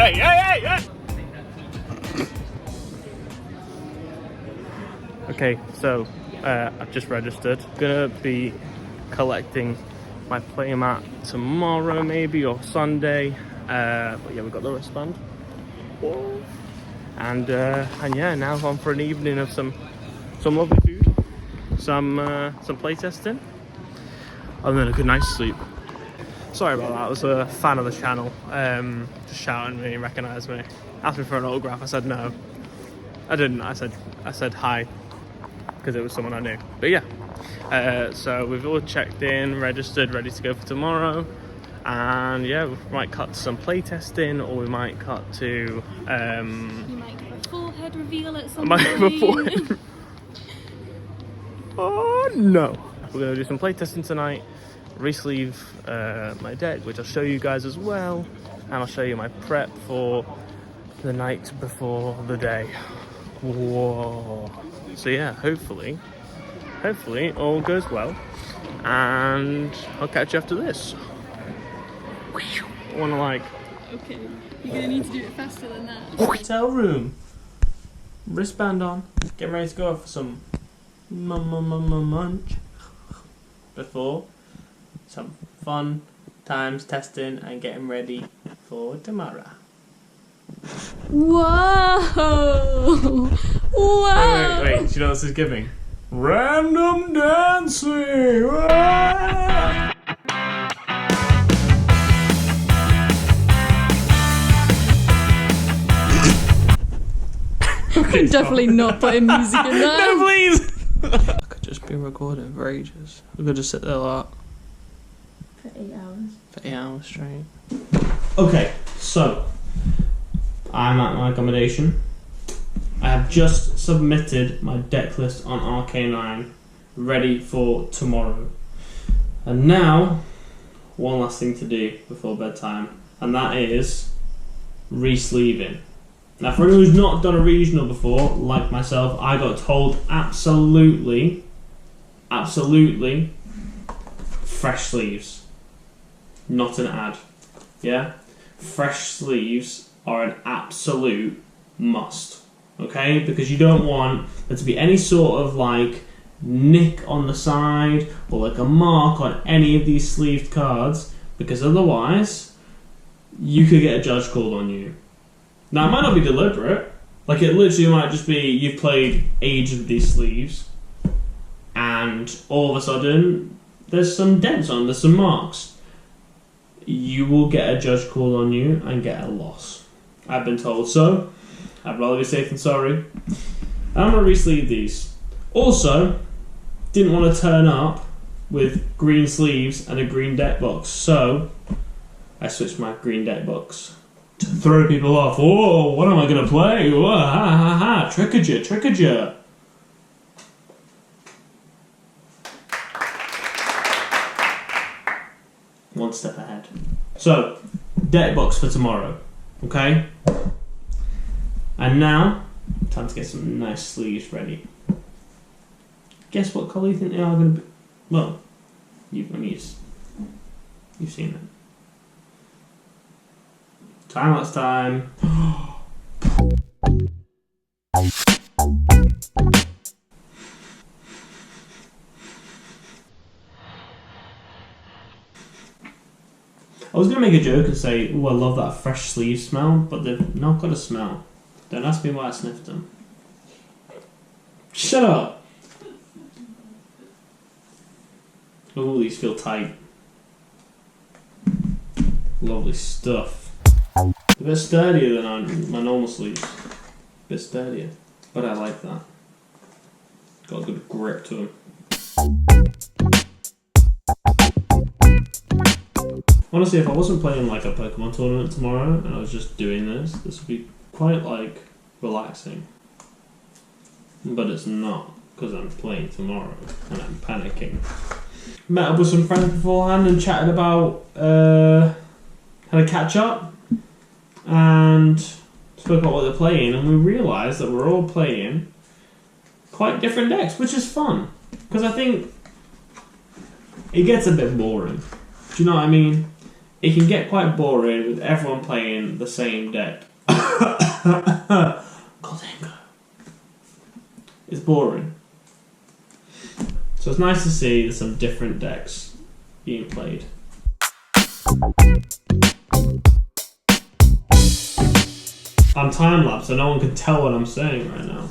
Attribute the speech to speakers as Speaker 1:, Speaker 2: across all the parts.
Speaker 1: Hey! Okay, so I've just registered. Gonna be collecting my playmat tomorrow, maybe, or Sunday. But yeah, we've got the wristband. And yeah, now on for an evening of some lovely food, some playtesting, and then a good night's sleep. Sorry about that. I was a fan of the channel, just shouting at me, recognised me, asked me for an autograph. I said no. I didn't. I said hi because it was someone I knew. But yeah, so we've all checked in, registered, ready to go for tomorrow. And yeah, we might cut to some playtesting, or we might cut to
Speaker 2: You might have a forehead reveal at some point.
Speaker 1: Oh no! We're gonna do some playtesting tonight. Re-sleeve my deck, which I'll show you guys as well, and I'll show you my prep for the night before the day. Whoa! So yeah, hopefully all goes well, and I'll catch you after this. I wanna like.
Speaker 2: Okay, you're gonna need to do it faster than that.
Speaker 1: Hotel room. Wristband on. Get ready to go for some munch before some fun times testing and getting ready for tomorrow.
Speaker 2: Whoa! Whoa!
Speaker 1: Wait, do you know what this is giving? Random dancing! Ah!
Speaker 2: I'm definitely not putting music in there.
Speaker 1: No, please! I could just be recording for ages. We could just sit there like
Speaker 2: For 8 hours.
Speaker 1: for 8 hours straight. Okay, so I'm at my accommodation. I have just submitted my deck list on RK9, ready for tomorrow. And now, one last thing to do before bedtime, and that is re-sleeving. Now, for anyone who's not done a regional before, like myself, I got told absolutely, fresh sleeves. Not an ad. Yeah? Fresh sleeves are an absolute must. Okay? Because you don't want there to be any sort of like nick on the side or like a mark on any of these sleeved cards, because otherwise you could get a judge called on you. Now, it might not be deliberate. Like, it literally might just be you've played ages with these sleeves, and all of a sudden, there's some dents on them, there's some marks. You will get a judge call on you and get a loss. I've been told so. I'd rather be safe than sorry. I'm going to re-sleeve these. Also, didn't want to turn up with green sleeves and a green deck box, so I switched my green deck box. To throw people off. Oh, what am I going to play? Oh, ha ha ha. Trickager. One step ahead. So, deck box for tomorrow. Okay? And now, time to get some nice sleeves ready. Guess what colour you think they are going to be? Well, you've seen it. Time-lapse time. I was going to make a joke and say, oh, I love that fresh sleeve smell, but they've not got a smell. Don't ask me why I sniffed them. Shut up! Oh, these feel tight. Lovely stuff. A bit sturdier than my normal sleeves. A bit sturdier. But I like that. Got a good grip to them. Honestly, if I wasn't playing like a Pokemon tournament tomorrow and I was just doing this would be quite like relaxing. But it's not, because I'm playing tomorrow and I'm panicking. Met up with some friends beforehand and chatted about had a catch up and spoke about what they're playing, and we realised that we're all playing quite different decks, which is fun, because I think it gets a bit boring. Do you know what I mean? it can get quite boring with everyone playing the same deck. God dang. It's boring. So it's nice to see some different decks being played. I'm time-lapsed, so no one can tell what I'm saying right now.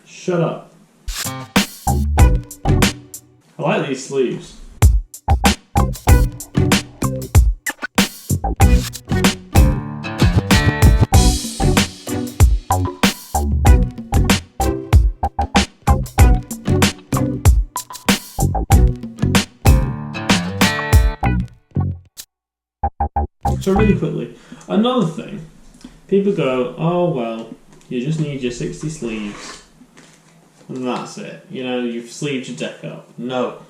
Speaker 1: Shut up. I like these sleeves. So really quickly, another thing, people go, oh well, you just need your 60 sleeves, and that's it, you know, you've sleeved your deck up. No.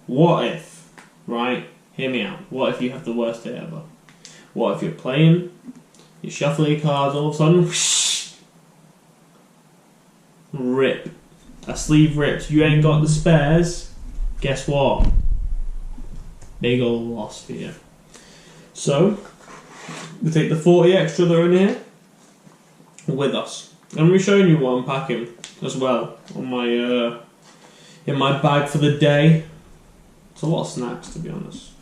Speaker 1: What if, right, hear me out, what if you have the worst day ever? What if you're playing, you shuffle your cards, all of a sudden, whoosh, rip, a sleeve rips, you ain't got the spares, guess what? Big ol' loss for you. So, we take the 40 extra that are in here with us. And we're showing you what I'm packing as well on my in my bag for the day. It's a lot of snacks, to be honest.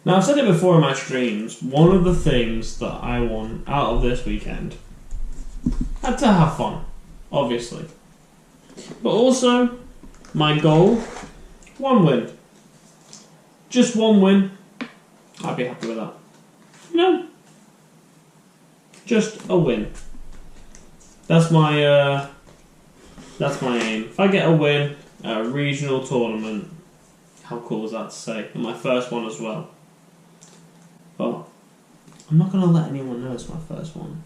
Speaker 1: Now, I've said it before in my streams, one of the things that I want out of this weekend had to have fun, obviously. But also, my goal, one win. Just one win. I'd be happy with that. No. Just a win. That's my aim. If I get a win at a regional tournament, how cool is that to say? And my first one as well. But I'm not gonna let anyone know it's my first one.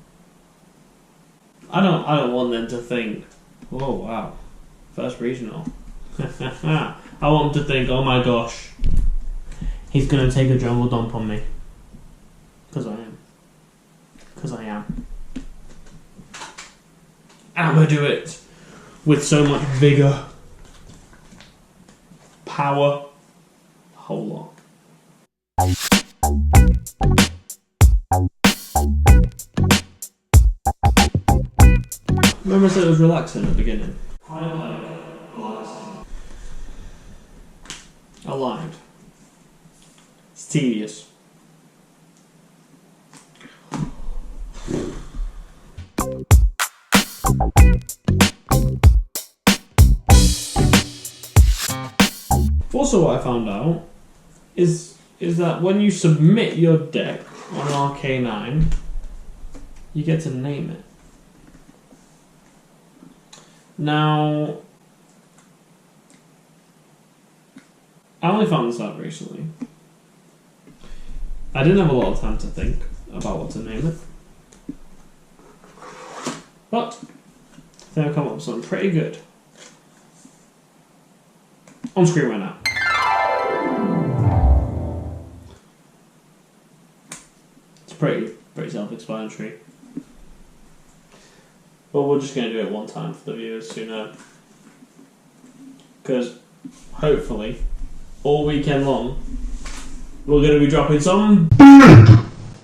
Speaker 1: I don't want them to think, oh wow, first regional. I want them to think, oh my gosh, he's going to take a jungle dump on me. Because I am. Because I am. And I'm going to do it with so much vigour, power, a whole lot. Remember I said it was relaxing at the beginning? Kind of like relaxing. I lied. It's tedious. Also, what I found out is that when you submit your deck on RK9, you get to name it. Now, I only found this out recently. I didn't have a lot of time to think about what to name it. But I think I've come up with something pretty good. On screen right now. It's pretty self-explanatory. But we're just going to do it one time for the viewers who know. Because hopefully, all weekend long, we're going to be dropping some big,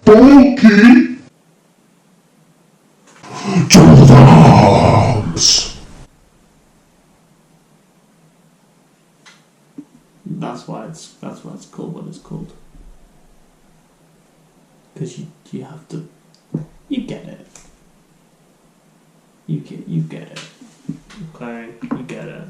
Speaker 1: bulky arms. That's why it's called what it's called. Because you have to, you get it. You get it. Okay, you get it.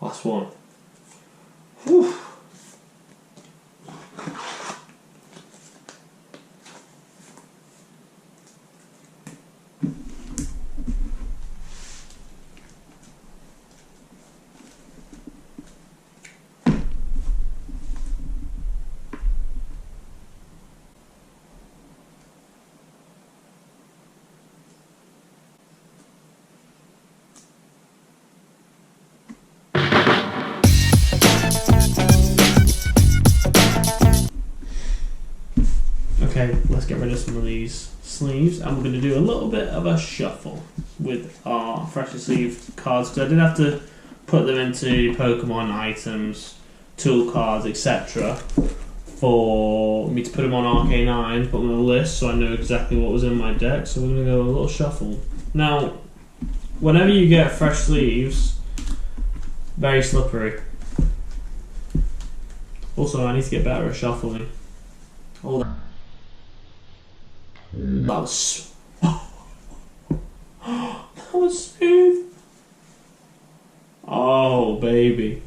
Speaker 1: Last one. let's get rid of some of these sleeves, and we're going to do a little bit of a shuffle with our freshly sleeved cards, because I did have to put them into Pokemon items, tool cards, etc. for me to put them on RK9, put them on a list so I know exactly what was in my deck. So we're going to go a little shuffle. Now, whenever you get fresh sleeves, very slippery. Also, I need to get better at shuffling. Hold on. That was that was smooth. Oh, baby.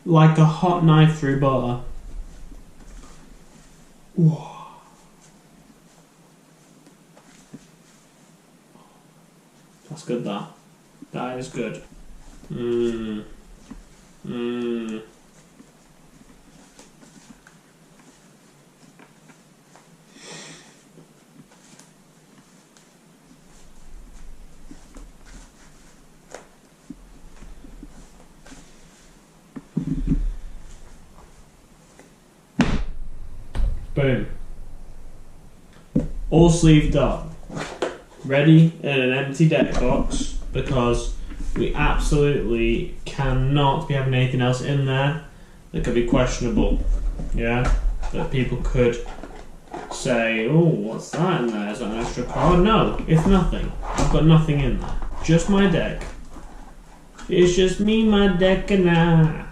Speaker 1: Like a hot knife through butter. Whoa. That's good, that. That is good. Mmm. Mmm. Boom. All sleeved up. Ready in an empty deck box, because we absolutely cannot be having anything else in there that could be questionable. Yeah? That people could say, oh, what's that in there? Is that an extra card? No, it's nothing. I've got nothing in there. Just my deck. It's just me, my deck, and I.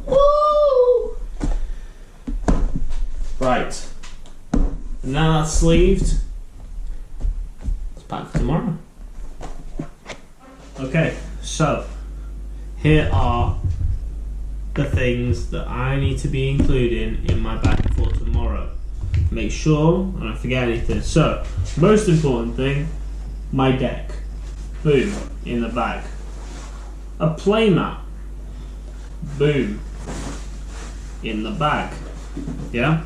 Speaker 1: Woo! Right. Now that's sleeved. Let's pack for tomorrow. Okay, so here are the things that I need to be including in my bag for tomorrow. Make sure I don't forget anything. So, most important thing, my deck. Boom, in the bag. A playmat. Boom, in the bag. Yeah?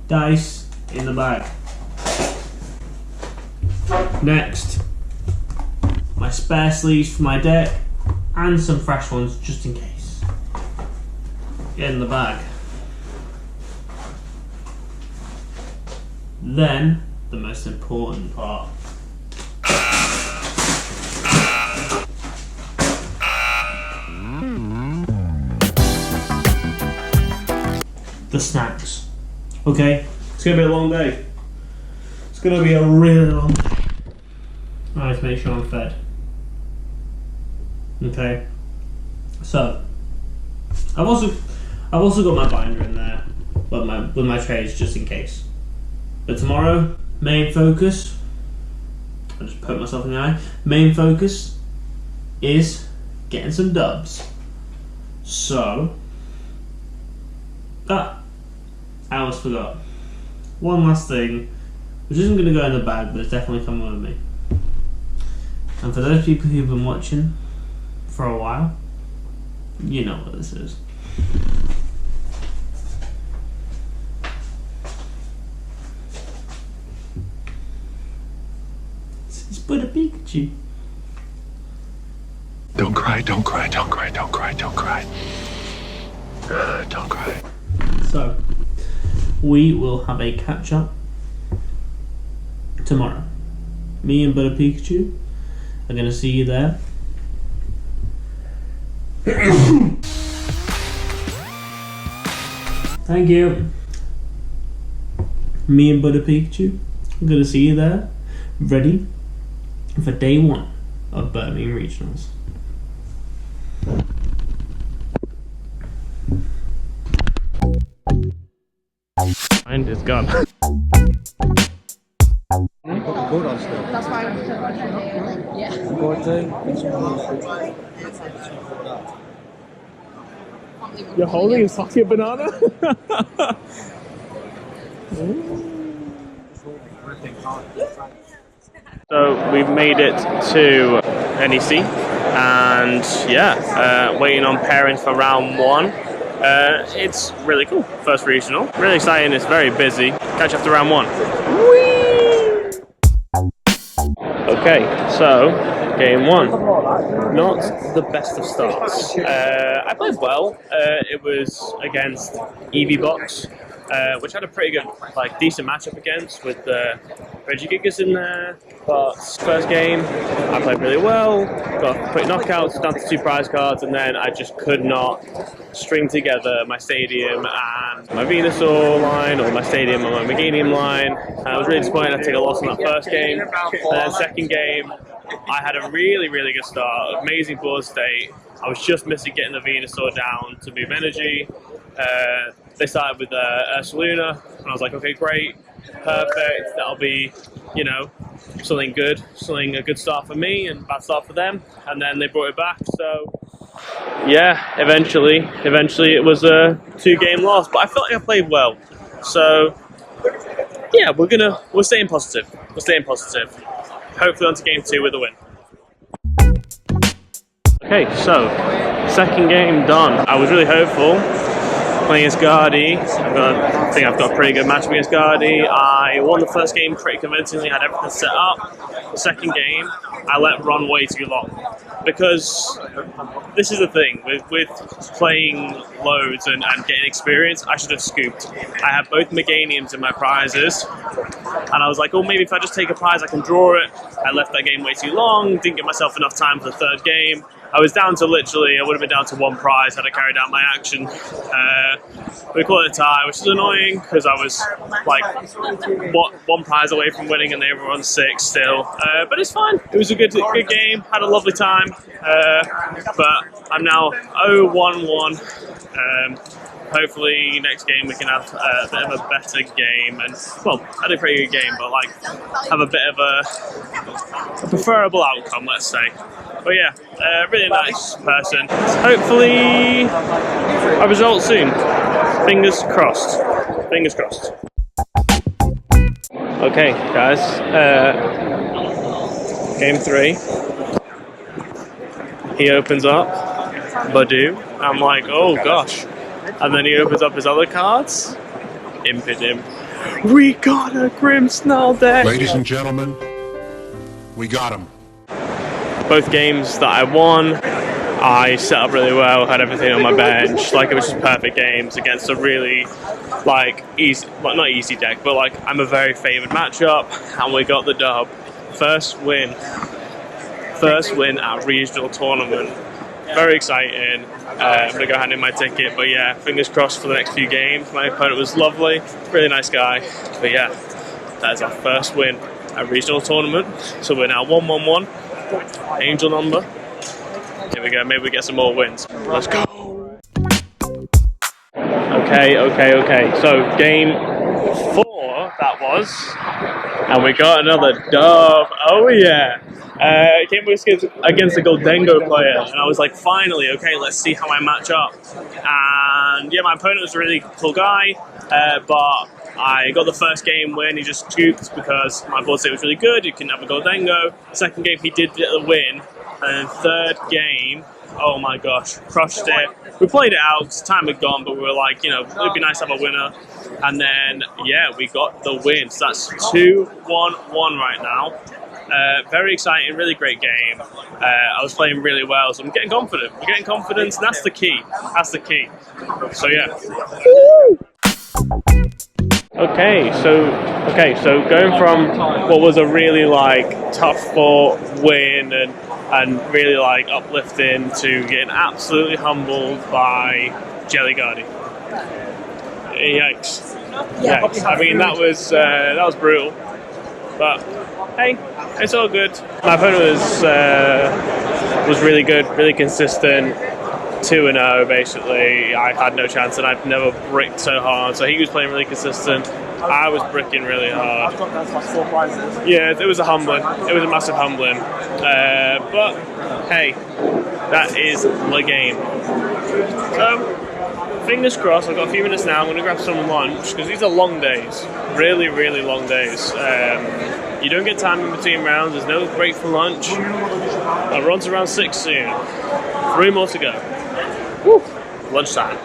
Speaker 1: Dice in the bag. Next, my spare sleeves for my deck and some fresh ones just in case. In the bag. Then, the most important part. The snacks. Okay, it's gonna be a long day. It's gonna be a really long day. I have to make sure I'm fed. Okay, so I've also got my binder in there, but with my trays just in case. But tomorrow, main focus. I just poked myself in the eye. Main focus is getting some dubs. So I almost forgot. One last thing, which isn't going to go in the bag, but it's definitely coming with me. And for those people who've been watching for a while, you know what this is. It's but a Pikachu.
Speaker 3: Don't cry, don't cry, don't cry, don't cry, don't cry. Don't cry.
Speaker 1: So, we will have a catch up tomorrow. Me and Butter Pikachu are going to see you there. Thank you. Me and Butter Pikachu are going to see you there, ready for day 1 of Birmingham Regionals. Mine is gone.
Speaker 4: That's why I yeah.
Speaker 5: You're holding a fucking banana? So we've made it to NEC, and yeah, waiting on pairings for round 1. It's really cool. First regional. Really exciting. It's very busy. Catch you after round 1. Okay, so game 1. Not the best of starts. I played well. It was against EVBox, which had a pretty good, decent matchup against with Reggie Gigas in there. But first game, I played really well. Got quick knockouts, down to 2 prize cards, and then I just could not string together my Stadium and my Venusaur line, or my Stadium and my Meganium line. And I was really disappointed I take a loss in that first game. And then second game, I had a really, really good start. Amazing board state. I was just missing getting the Venusaur down to move energy. They started with Ursaluna, and I was like, okay, great, perfect. That'll be, something good, a good start for me and bad start for them. And then they brought it back. So yeah, eventually it was a 2-game loss, but I felt like I played well. So yeah, we're staying positive. Hopefully on to game 2 with a win. Okay, so second game done. I was really hopeful playing against Gardy. I think I've got a pretty good match against Gardy. I won the first game pretty convincingly, had everything set up. The second game, I let run way too long. Because this is the thing, with playing loads and getting experience, I should have scooped. I had both Meganiums in my prizes, and I was like, oh, maybe if I just take a prize, I can draw it. I left that game way too long, didn't give myself enough time for the third game. I was down to I would have been down to 1 prize had I carried out my action. We called it a tie, which is annoying because I was like 1 prize away from winning and they were on 6 still. But it's fine. It was a good game. Had a lovely time. But I'm now 0-1-1. Hopefully next game we can have a bit of a better game, and well, I had a pretty good game, but have a bit of a preferable outcome, let's say. But yeah, really nice person. Hopefully a result soon. Fingers crossed. Fingers crossed. Okay, guys. Game 3. He opens up Badu. I'm like, oh gosh. And then he opens up his other cards. Impid him. We got a Grimmsnarl deck!
Speaker 3: Ladies and gentlemen, we got him.
Speaker 5: Both games that I won, I set up really well, had everything on my bench. It was just perfect games against a really, easy, not easy deck, but I'm a very favoured matchup, and we got the dub. First win at regional tournament. Very exciting. I'm going to go hand in my ticket, but yeah, fingers crossed for the next few games. My opponent was lovely, really nice guy. But yeah, that is our first win at regional tournament. So we're now 1-1-1. Angel number. Here we go, maybe we get some more wins. Let's go! Okay. So game 4 that was. And we got another dub. Oh yeah! It came against a Goldengo player, and I was like, finally, okay, let's see how I match up. And yeah, my opponent was a really cool guy, but I got the first game win. He just scooped because my board state was really good. You couldn't have a Goldengo. Second game, he did get the win. And third game, oh my gosh, crushed it. We played it out because time had gone, but we were like, it'd be nice to have a winner. And then, yeah, we got the win. So that's 2-1-1 right now. Very exciting, really great game. I was playing really well, so I'm getting confident. We're getting confidence, and that's the key. So yeah. Okay, so going from what was a really tough fought win and really uplifting to getting absolutely humbled by Jelly Guardy. Yikes. I mean, that was brutal. But hey, it's all good. My opponent was really good, really consistent. 2-0 basically. I had no chance, and I've never bricked so hard. So he was playing really consistent. I was bricking really hard. Yeah, it was a humbling. It was a massive humbling. But hey, that is the game. So fingers crossed. I've got a few minutes now. I'm going to grab some lunch because these are long days. Really, really long days. You don't get time in between rounds. There's no break for lunch. I'll run to round 6 soon. 3 more to go. Woo! Lunchtime.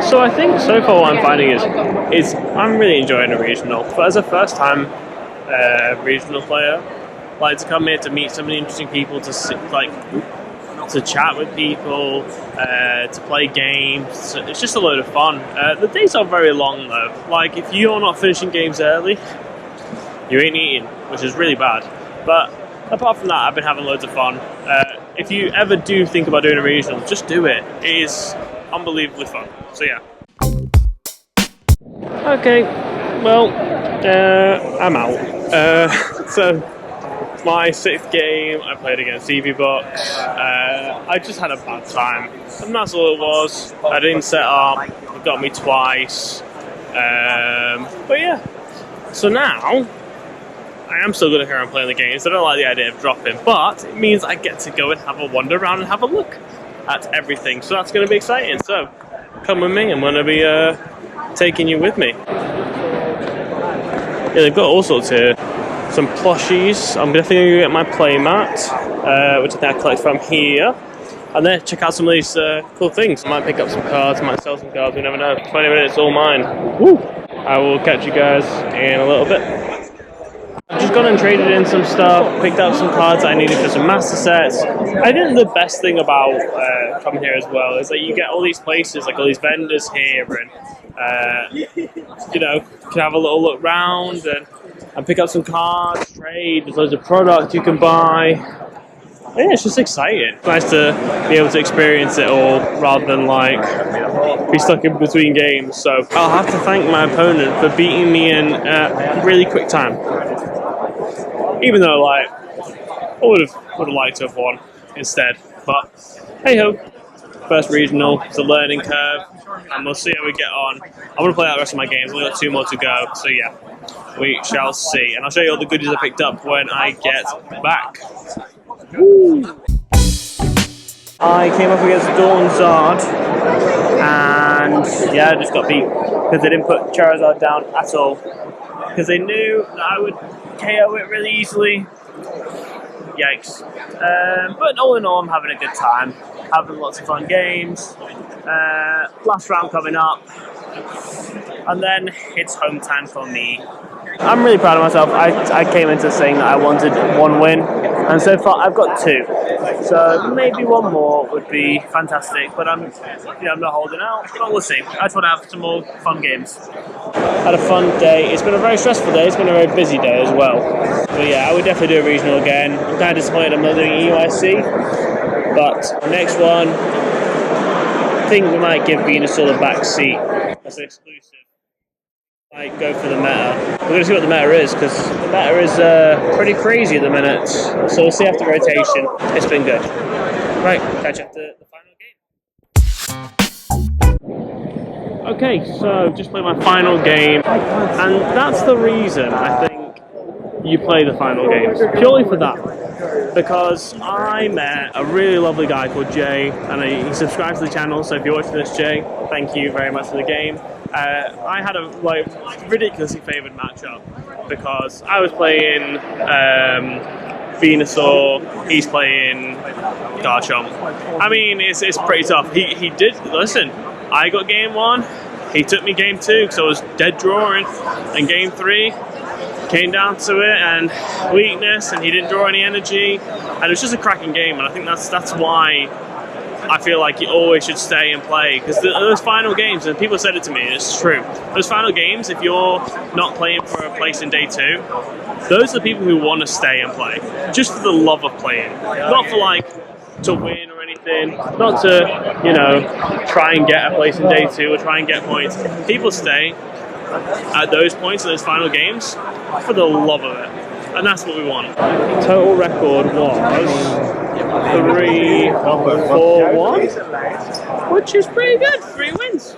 Speaker 5: So I think so far what I'm finding is I'm really enjoying a regional. But as a first time regional player, like to come here to meet so many interesting people, to chat with people, to play games. It's just a load of fun. The days are very long though. Like if you're not finishing games early, you ain't eating, which is really bad. But apart from that, I've been having loads of fun. If you ever do think about doing a regional, just do it. It is unbelievably fun. So yeah. Okay, well, I'm out. So my 6th game, I played against EVBox. I just had a bad time, and that's all it was. I didn't set up. It got me twice. But yeah. So now I am still going to carry on playing the games. I don't like the idea of dropping, but it means I get to go and have a wander around and have a look at everything. So that's going to be exciting. So come with me. I'm going to be taking you with me. Yeah, they've got all sorts here. Some plushies. I'm definitely going to get my play mat, which I think I collect from here. And then check out some of these cool things. I might pick up some cards, I might sell some cards, we never know. 20 minutes, all mine. Woo! I will catch you guys in a little bit. I've just gone and traded in some stuff, picked up some cards that I needed for some master sets. I think the best thing about coming here as well is that you get all these places, like all these vendors here, and you know, can have a little look round and pick up some cards, trade. There's loads of product you can buy. Yeah, it's just exciting. It's nice to be able to experience it all rather than like be stuck in between games. So I'll have to thank my opponent for beating me in a really quick time. Even though like I would have liked to have won instead. But hey ho. First regional, it's a learning curve, and we'll see how we get on. I'm going to play out the rest of my games, I've only got 2 more to go, so yeah, we shall see. And I'll show you all the goodies I picked up when I get back. Woo. I came up against Dawn Zard, and yeah, I just got beat, because they didn't put Charizard down at all, because they knew that I would KO it really easily. Yikes. But all in all, I'm having a good time. Having lots of fun games. Last round coming up. And then it's home time for me. I'm really proud of myself. I came into saying that I wanted 1 win, and so far I've got 2. So maybe 1 more would be fantastic, but I'm not holding out, but we'll see. I just want to have some more fun games. Had a fun day. It's been a very stressful day. It's been a very busy day as well. But yeah, I would definitely do a regional again. I'm kind of disappointed I'm not doing EUIC, but the next one, I think we might give Venasaur the back seat as an exclusive. Might go for the meta. We're going to see what the meta is, because the meta is pretty crazy at the minute. So we'll see after rotation. It's been good. Right, catch up to the final game. Okay, so just played my final game, and that's the reason I think you play the final games. Purely for that. Because I met a really lovely guy called Jay, and he subscribed to the channel, so if you're watching this, Jay, thank you very much for the game. I had a ridiculously favoured matchup, because I was playing Venusaur, he's playing Garchomp. I mean, it's pretty tough. He did, listen, I got game 1, he took me game 2, because I was dead drawing, and game 3, came down to it and weakness, and he didn't draw any energy, and it was just a cracking game. And I think that's why I feel like you always should stay and play, because those final games, and people said it to me, and it's true, those final games, if you're not playing for a place in day 2, those are the people who want to stay and play just for the love of playing, not for like to win or anything, not to, you know, try and get a place in day 2 or try and get points. People stay at those points in those final games for the love of it, and that's what we want. Total record was 3-4-1, which is pretty good. 3 wins.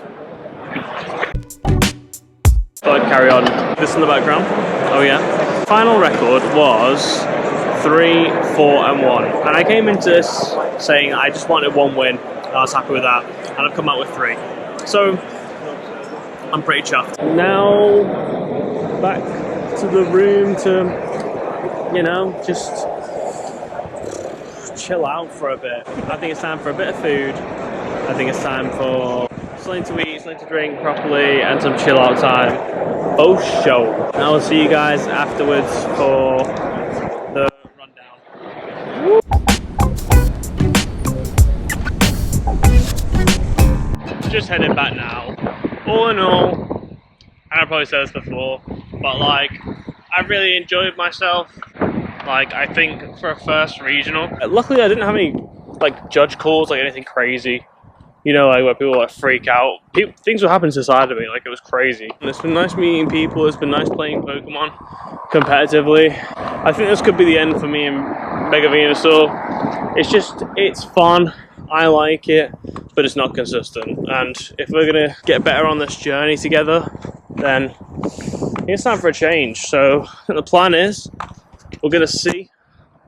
Speaker 5: Thought I'd carry on. This in the background. Oh yeah. Final record was 3-4-1, and I came into this saying I just wanted 1 win. I was happy with that, and I've come out with 3. So I'm pretty chuffed. Now back to the room to, you know, just chill out for a bit. I think it's time for a bit of food. I think it's time for something to eat, something to drink properly, and some chill out time. Oh, show. And I will see you guys afterwards for the rundown. Just heading back now. All in all, and I probably said this before, but like, I really enjoyed myself. Like, I think for a first regional, luckily I didn't have any like judge calls, like anything crazy. You know, like where people like freak out. Things were happening inside of me, like it was crazy. And it's been nice meeting people. It's been nice playing Pokemon competitively. I think this could be the end for me and Mega Venasaur. It's fun. I like it, but it's not consistent. And if we're gonna get better on this journey together, then it's time for a change. So I think the plan is we're gonna see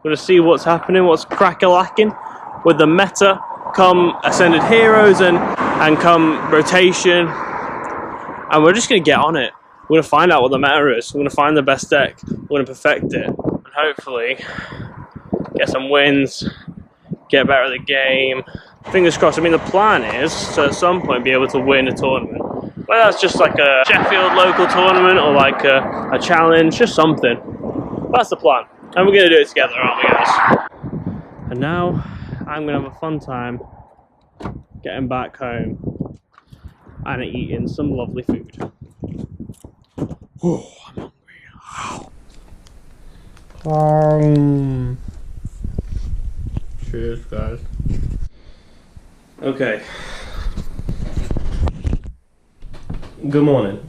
Speaker 5: what's happening, what's crack-a-lacking with the meta. Come Ascended Heroes and come rotation, and we're just going to get on it. We're going to find out what the meta is. We're going to find the best deck. We're going to perfect it, and hopefully get some wins, get better at the game. Fingers crossed. I mean, the plan is to at some point be able to win a tournament. Whether that's just like a Sheffield local tournament or like a challenge, just something. That's the plan, and we're going to do it together, aren't we, guys? And now I'm going to have a fun time getting back home and eating some lovely food. Oh, I'm hungry. Cheers, guys. Okay. Good morning.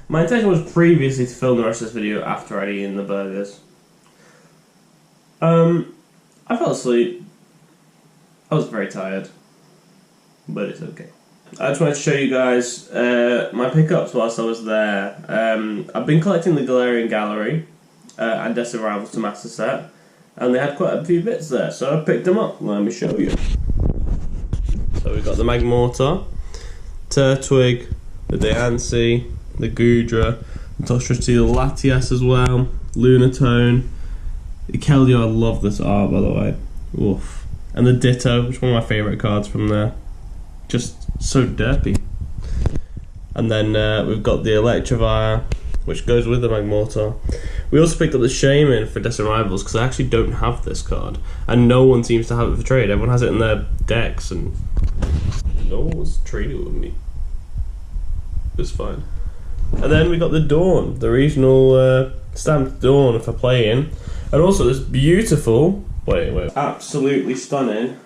Speaker 5: My intention was previously to film the rest of this video after I'd eaten the burgers. I fell asleep. I was very tired, but it's okay. I just wanted to show you guys my pickups whilst I was there. I've been collecting the Galarian Gallery and Desert Rivals to Master Set, and they had quite a few bits there, so I picked them up. Let me show you. So we've got the Magmortar, Turtwig, the Deancey, the Goodra, the Tostrati, the Latias as well, Lunatone, the Keldeo. I love this art, by the way. Oof. And the Ditto, which is one of my favourite cards from there. Just so derpy. And then we've got the Electivire, which goes with the Magmortar. We also picked up the Shaman for Desert Rivals, because I actually don't have this card. And no one seems to have it for trade. Everyone has it in their decks, and no one was trading with me. It's fine. And then we got the Dawn, the regional stamped Dawn for playing. And also this beautiful, absolutely stunning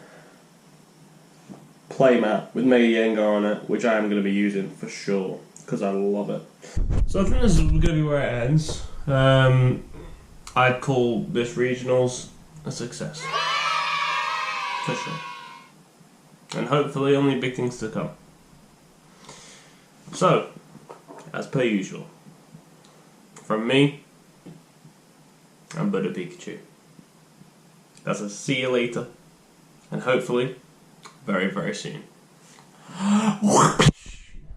Speaker 5: playmat with Mega Yengar on it, which I am going to be using for sure, because I love it. So I think this is going to be where it ends. I'd call this regionals a success. For sure. And hopefully only big things to come. So, as per usual, from me, I'm Buddha Pikachu. That's a see you later, and hopefully, very, very soon.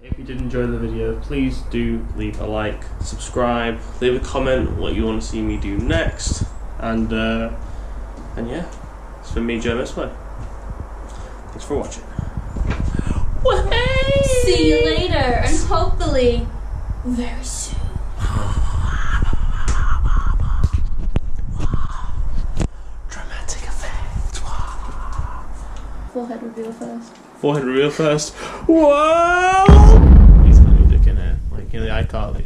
Speaker 5: If you did enjoy the video, please do leave a like, subscribe, leave a comment what you want to see me do next, and yeah, it's from me, JoeMisplay. Thanks for watching.
Speaker 2: See you later, and hopefully very soon.
Speaker 5: Dramatic effect.
Speaker 2: Forehead reveal first.
Speaker 5: Forehead reveal first. Whoa! He's got your dick in it, like, you know, the iCarly.